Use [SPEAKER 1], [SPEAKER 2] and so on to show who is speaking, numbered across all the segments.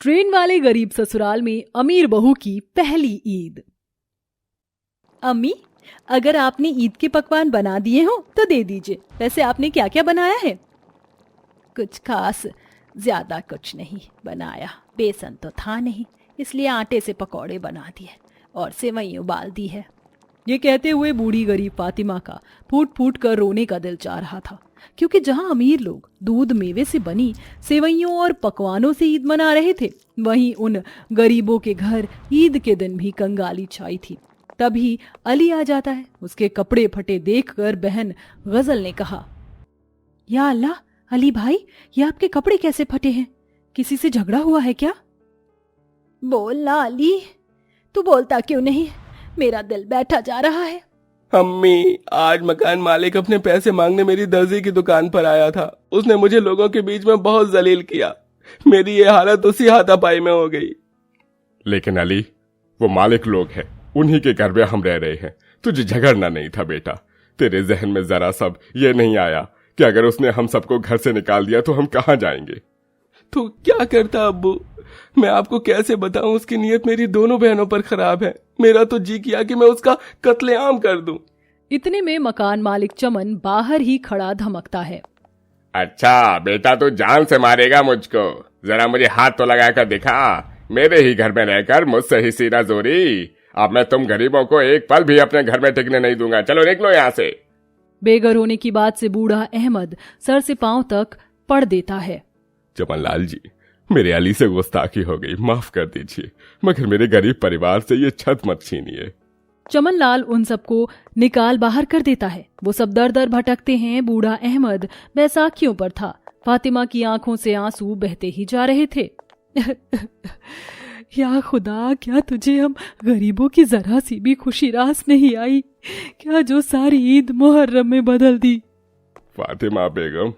[SPEAKER 1] Train वाले गरीब ससुराल में अमीर बहू की पहली ईद। अम्मी, अगर आपने ईद के पकवान बना दिए हो तो दे दीजिए। वैसे आपने क्या क्या बनाया है? कुछ खास, ज्यादा कुछ नहीं बनाया। बेसन तो था नहीं, इसलिए आटे से पकौड़े बना दिए और सेवई उबाल दी है। ये कहते हुए बूढ़ी गरीब फातिमा का फूट फूट कर रोने का दिल चाह रहा था, क्योंकि जहां अमीर लोग दूध मेवे से बनी सेवइयों और पकवानों से ईद मना रहे थे, वहीं उन गरीबों के घर ईद के दिन भी कंगाली छाई थी। तभी अली आ जाता है। उसके कपड़े फटे देखकर बहन गजल ने कहा, या अल्लाह, अली भाई, ये आपके कपड़े कैसे फटे हैं? किसी से झगड़ा हुआ है क्या? बोल ना अली, तू बोलता क्यों नहीं? मेरा दिल बैठा जा रहा है।
[SPEAKER 2] अम्मी, आज मकान मालिक अपने पैसे मांगने मेरी दर्जी की दुकान पर आया था। उसने मुझे लोगों के बीच में बहुत जलील किया। मेरी ये हालत उसी हाथापाई में हो गई।
[SPEAKER 3] लेकिन अली, वो मालिक लोग हैं, उन्हीं के घर में हम रह रहे हैं। तुझे झगड़ना नहीं था बेटा। तेरे जहन में जरा सब ये नहीं आया कि अगर उसने हम सबको घर से निकाल दिया तो हम कहाँ जाएंगे?
[SPEAKER 2] तो क्या करता अब्बू? मैं आपको कैसे बताऊं, उसकी नीयत मेरी दोनों बहनों पर खराब है। मेरा तो जी किया कि मैं उसका कत्लेआम कर दूं।
[SPEAKER 1] इतने में मकान मालिक चमन बाहर ही खड़ा धमकता है।
[SPEAKER 3] अच्छा बेटा, तू जान से मारेगा मुझको? जरा मुझे हाथ तो लगा कर दिखा। मेरे ही घर में रहकर मुझसे ही सीना जोरी। अब मैं तुम गरीबों को एक पल भी अपने घर में टिकने नहीं दूंगा। चलो निकलो यहाँ से।
[SPEAKER 1] बेघर होने की बात से बूढ़ा अहमद सर से पांव तक पड़ देता है।
[SPEAKER 3] चमन लाल जी, मेरे अली से गुस्ताखी हो गई, माफ कर दीजिए, मगर मेरे गरीब परिवार से ये छत मत छीनिए।
[SPEAKER 1] चमन लाल उन सबको निकाल बाहर कर देता है। वो सब दर दर भटकते हैं। बूढ़ा अहमद बैसाखियों पर था। फातिमा की आंखों से आंसू बहते ही जा रहे थे। या खुदा, क्या तुझे हम गरीबों की जरा सी भी खुशी रास नहीं आई? क्या जो सारी ईद मुहर्रम में बदल दी?
[SPEAKER 3] फातिमा बेगम,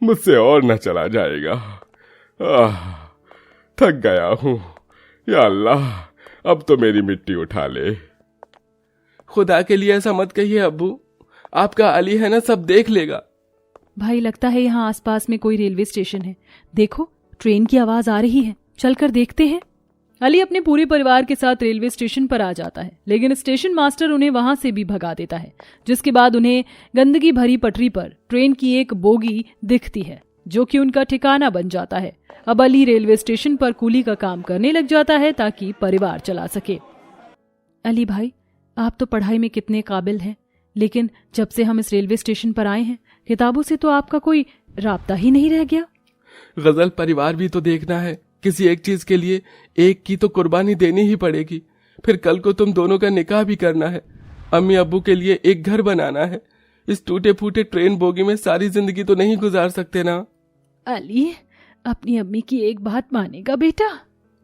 [SPEAKER 3] मुझसे और न चला जाएगा। थक गया हूँ। या अल्लाह, अब तो मेरी मिट्टी उठा ले।
[SPEAKER 2] खुदा के लिए ऐसा मत कहिए अब्बू। आपका अली है ना, सब देख लेगा।
[SPEAKER 1] भाई, लगता है यहाँ आसपास में कोई रेलवे स्टेशन है। देखो, ट्रेन की आवाज आ रही है, चलकर देखते हैं। अली अपने पूरे परिवार के साथ रेलवे स्टेशन पर आ जाता है, लेकिन स्टेशन मास्टर उन्हें वहां से भी भगा देता है। जिसके बाद उन्हें गंदगी भरी पटरी पर ट्रेन की एक बोगी दिखती है, जो कि उनका ठिकाना बन जाता है। अब अली रेलवे स्टेशन पर कूली का काम करने लग जाता है ताकि परिवार चला सके। अली भाई, आप तो पढ़ाई में कितने काबिल हैं, लेकिन जब से हम इस रेलवे स्टेशन पर आए हैं, किताबों से तो आपका कोई राब्ता ही नहीं रह गया।
[SPEAKER 2] गजल, परिवार भी तो देखना है। किसी एक चीज के लिए एक की तो कुर्बानी देनी ही पड़ेगी। फिर कल को तुम दोनों का निकाह भी करना है। अम्मी अब्बू के लिए एक घर बनाना है। इस टूटे फूटे ट्रेन बोगी में सारी जिंदगी तो नहीं गुजार सकते ना।
[SPEAKER 1] अली, अपनी अम्मी की एक बात मानेगा बेटा?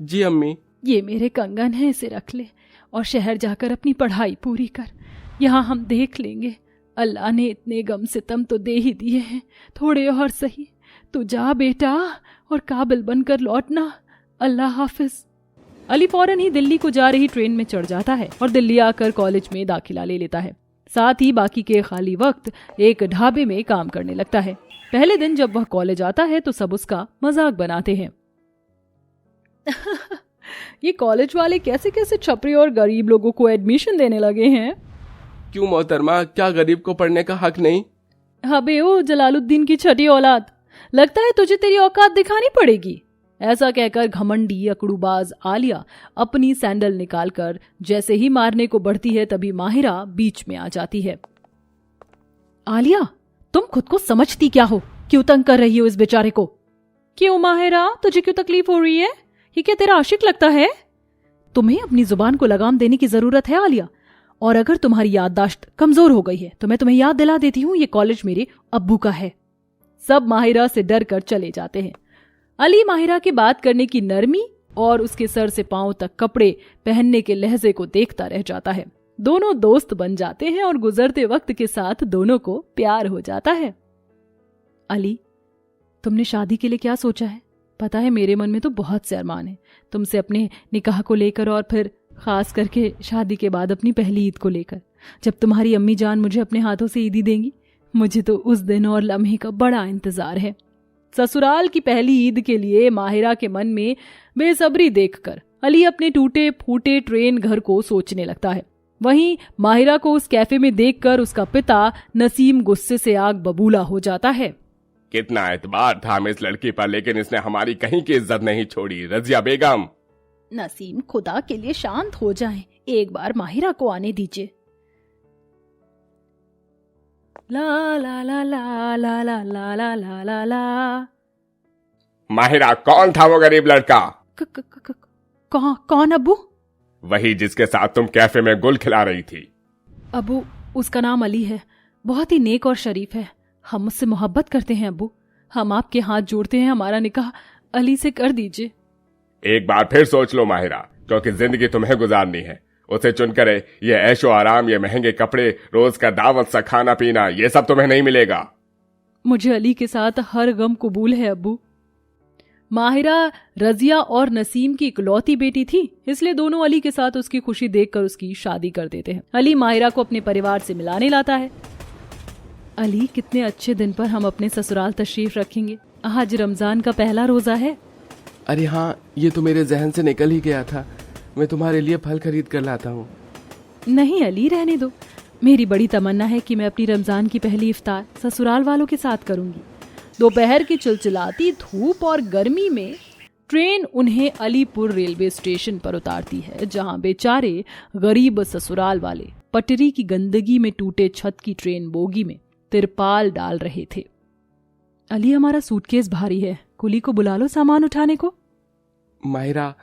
[SPEAKER 2] जी अम्मी।
[SPEAKER 1] ये मेरे कंगन है, इसे रख ले और शहर जाकर अपनी पढ़ाई पूरी कर। यहाँ हम देख लेंगे। अल्लाह ने इतने गम सितम तो दे ही दिए हैं, थोड़े और सही। तू जा बेटा और काबिल बनकर लौटना। अल्लाह हाफिज। अली फौरन ही दिल्ली को जा रही ट्रेन में चढ़ जाता है और दिल्ली आकर कॉलेज में दाखिला ले लेता है। साथ ही बाकी के खाली वक्त एक ढाबे में काम करने लगता है। पहले दिन जब वह कॉलेज आता है तो सब उसका मजाक बनाते हैं। ये कॉलेज वाले कैसे कैसे छपरी और गरीब लोगों को एडमिशन देने लगे हैं।
[SPEAKER 2] क्यों मोहतरमा, क्या गरीब को पढ़ने का हक नहीं?
[SPEAKER 1] हबे ओ जलालुद्दीन की छठी औलाद, लगता है तुझे तेरी औकात दिखानी पड़ेगी। ऐसा कहकर घमंडी अकड़ूबाज आलिया अपनी सैंडल निकालकर जैसे ही मारने को बढ़ती है, तभी माहिरा बीच में आ जाती है। आलिया, तुम खुद को समझती क्या हो? क्यों तंग कर रही हो इस बेचारे को? क्यों माहिरा, तुझे क्यों तकलीफ हो रही है? ये क्या तेरा आशिक लगता है? तुम्हें अपनी जुबान को लगाम देने की जरूरत है आलिया। और अगर तुम्हारी याददाश्त कमजोर हो गई है तो मैं तुम्हें याद दिला देती हूँ, ये कॉलेज मेरे अब्बू का है। सब माहिरा से डर कर चले जाते हैं। अली माहिरा के बात करने की नरमी और उसके सर से पांव तक कपड़े पहनने के लहजे को देखता रह जाता है। दोनों दोस्त बन जाते हैं और गुजरते वक्त के साथ दोनों को प्यार हो जाता है। अली, तुमने शादी के लिए क्या सोचा है? पता है, मेरे मन में तो बहुत से अरमान है तुमसे अपने निकाह को लेकर, और फिर खास करके शादी के बाद अपनी पहली ईद को लेकर। जब तुम्हारी अम्मी जान मुझे अपने हाथों से ईदी देंगी, मुझे तो उस दिन और लम्हे का बड़ा इंतजार है। ससुराल की पहली ईद के लिए माहिरा के मन में बेसब्री देखकर अली अपने टूटे फूटे ट्रेन घर को सोचने लगता है। वहीं माहिरा को उस कैफे में देखकर उसका पिता नसीम गुस्से से आग बबूला हो जाता है।
[SPEAKER 3] कितना एतबार था हमें इस लड़की पर, लेकिन इसने हमारी कहीं की इज्जत नहीं छोड़ी। रजिया बेगम।
[SPEAKER 1] नसीम, खुदा के लिए शांत हो जाएं, एक बार माहिरा को आने दीजिए। ला ला ला ला ला ला ला ला ला ला ला।
[SPEAKER 3] माहिरा, कौन था वो गरीब लड़का?
[SPEAKER 1] कौन अबू?
[SPEAKER 3] वही जिसके साथ तुम कैफे में गुल खिला रही थी।
[SPEAKER 1] अबू, उसका नाम अली है, बहुत ही नेक और शरीफ है। हम उससे मोहब्बत करते हैं अबू, हम आपके हाथ जोड़ते हैं, हमारा निकाह अली से कर दीजिए।
[SPEAKER 3] एक बार फिर सोच लो माहिरा, क्योंकि जिंदगी तुम्हें गुजारनी है। उसे चुनकर ये ऐशो आराम, ये महंगे कपड़े, रोज का दावत सा खाना पीना, ये सब तुम्हें नहीं मिलेगा।
[SPEAKER 1] मुझे अली के साथ हर गम कबूल है अबू। माहिरा रजिया और नसीम की इकलौती बेटी थी, इसलिए दोनों अली के साथ उसकी खुशी देखकर उसकी शादी कर देते हैं। अली माहिरा को अपने परिवार से मिलाने लाता है। अली, कितने अच्छे दिन पर हम अपने ससुराल तशरीफ रखेंगे। आज रमजान का पहला रोजा है।
[SPEAKER 2] अरे हाँ, ये तो मेरे जहन से निकल ही गया था। मैं तुम्हारे लिए फल खरीद कर लाता हूँ।
[SPEAKER 1] नहीं अली, रहने दो। मेरी बड़ी तमन्ना है कि मैं अपनी रमजान की पहली इफ्तार ससुराल वालों के साथ करूंगी। दोपहर की चिलचिलाती धूप और गर्मी में ट्रेन उन्हें अलीपुर रेलवे स्टेशन पर उतारती है, जहां बेचारे गरीब ससुराल वाले पटरी की गंदगी में टूटे छत की ट्रेन बोगी में तिरपाल डाल रहे थे। अली, हमारा सूटकेस भारी है, कुली को बुला लो सामान उठाने को।
[SPEAKER 2] माहिरा,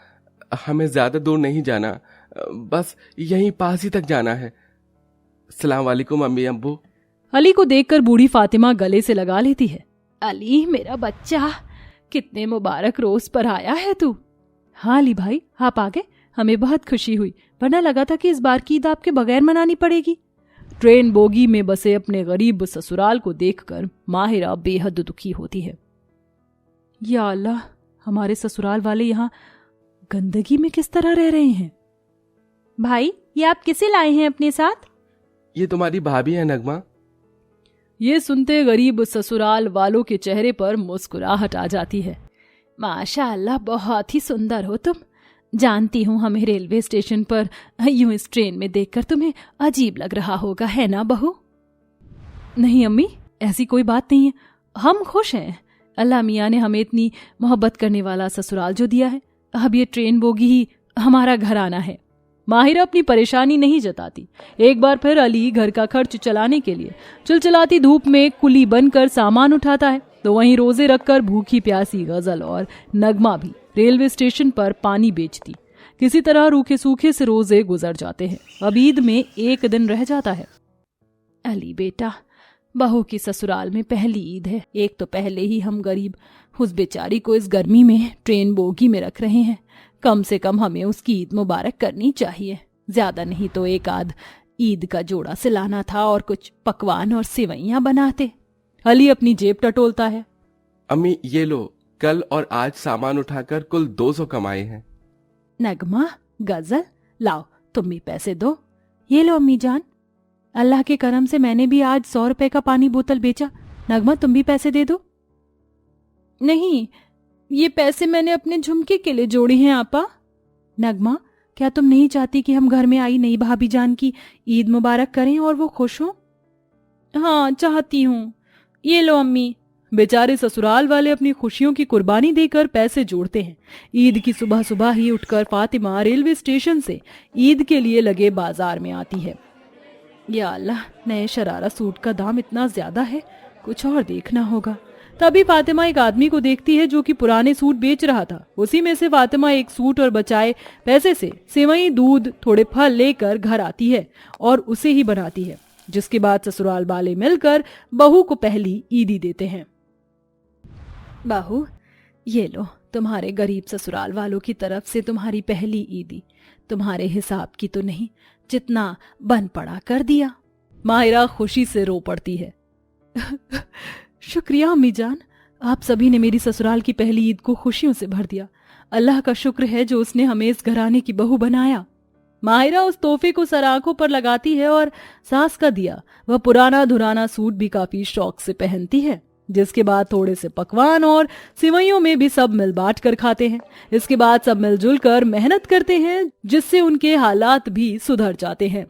[SPEAKER 2] हमें ज्यादा दूर नहीं जाना, बस यहीं पास ही तक जाना है। अस्सलाम वालेकुम अम्मी अब्बू।
[SPEAKER 1] अली को देखकर बूढ़ी फातिमा गले से लगा लेती है। अली, मेरा बच्चा, कितने मुबारक रोज पर आया है तू। हाँ अली भाई, आप आ गए, हमें बहुत खुशी हुई, वरना लगा था कि इस बार की ईद आपके बगैर मनानी पड़ेगी। ट्रेन बोगी में बसे अपने गरीब ससुराल को देखकर माहिरा बेहद दुखी होती है। या अल्लाह, हमारे ससुराल वाले यहाँ गंदगी में किस तरह रह रहे हैं। भाई, ये आप किसे लाए हैं अपने साथ?
[SPEAKER 2] ये तुम्हारी भाभी है नगमा।
[SPEAKER 1] ये सुनते गरीब ससुराल वालों के चेहरे पर मुस्कुराहट आ जाती है। माशाअल्लाह, बहुत ही सुंदर हो तुम। जानती हूँ हमें रेलवे स्टेशन पर यूं इस ट्रेन में देखकर तुम्हें अजीब लग रहा होगा, है ना बहू? नहीं अम्मी, ऐसी कोई बात नहीं है, हम खुश हैं। अल्लाह मियाँ ने हमें इतनी मोहब्बत करने वाला ससुराल जो दिया है, अब ये ट्रेन बोगी ही हमारा घर आना है। माहिरा अपनी परेशानी नहीं जताती। एक बार फिर अली घर का खर्च चलाने के लिए चिलचिलाती धूप में कुली बनकर सामान उठाता है, तो वहीं रोजे रखकर भूखी प्यासी गजल और नगमा भी रेलवे स्टेशन पर पानी बेचती किसी तरह रूखे सूखे से रोजे गुजर जाते हैं। अब ईद में एक दिन रह जाता है। अली बेटा, बहू की ससुराल में पहली ईद है। एक तो पहले ही हम गरीब उस बेचारी को इस गर्मी में ट्रेन बोगी में रख रहे हैं, कम से कम हमें उसकी ईद मुबारक करनी चाहिए। ज्यादा नहीं तो एक आध ईद का जोड़ा सिलाना था और कुछ पकवान और सेवैयां बनाते। अली अपनी जेब टटोलता है।
[SPEAKER 2] अम्मी ये लो, कल और आज सामान उठाकर कुल 200 कमाए हैं।
[SPEAKER 1] नगमा, गजल, लाओ तुम भी पैसे दो। ये लो अम्मी जान, अल्लाह के करम से मैंने भी आज 100 रुपए का पानी बोतल बेचा। नगमा, तुम भी पैसे दे दो। नहीं, ये पैसे मैंने अपने झुमके के लिए जोड़े हैं आपा। नगमा, क्या तुम नहीं चाहती कि हम घर में आई नई भाभी जान की ईद मुबारक करें और वो खुश हो? हाँ, चाहती हूँ। ये लो अम्मी। बेचारे ससुराल वाले अपनी खुशियों की कुर्बानी देकर पैसे जोड़ते हैं। ईद की सुबह सुबह ही उठकर फातिमा रेलवे स्टेशन से ईद के लिए लगे बाजार में आती है। या अल्लाह, नए शरारा सूट का दाम इतना ज्यादा है, कुछ और देखना होगा। तभी फातिमा एक आदमी को देखती है जो कि पुराने सूट बेच रहा था। उसी में से फातिमा एक सूट और बचाए पैसे से सेवई, दूध, थोड़े फल लेकर घर आती है और उसे ही बनाती है, जिसके बाद ससुराल वाले मिलकर बहू को पहली ईदी देते हैं। बहू, ये लो तुम्हारे गरीब ससुराल वालों की तरफ से तुम्हारी पहली ईदी। तुम्हारे हिसाब की तो नहीं, जितना बन पड़ा कर दिया। माहिरा खुशी से रो पड़ती है। शुक्रिया अम्मी जान, आप सभी ने मेरी ससुराल की पहली ईद को खुशियों से भर दिया। अल्लाह का शुक्र है जो उसने हमें इस घराने की बहू बनाया। माहिरा उस तोहफे को सर आंखों पर लगाती है और सास का दिया वह पुराना धुराना सूट भी काफी शौक से पहनती है, जिसके बाद थोड़े से पकवान और सिवैयों में भी सब मिल बांट कर खाते हैं। इसके बाद सब मिलजुल कर मेहनत करते हैं, जिससे उनके हालात भी सुधर जाते हैं।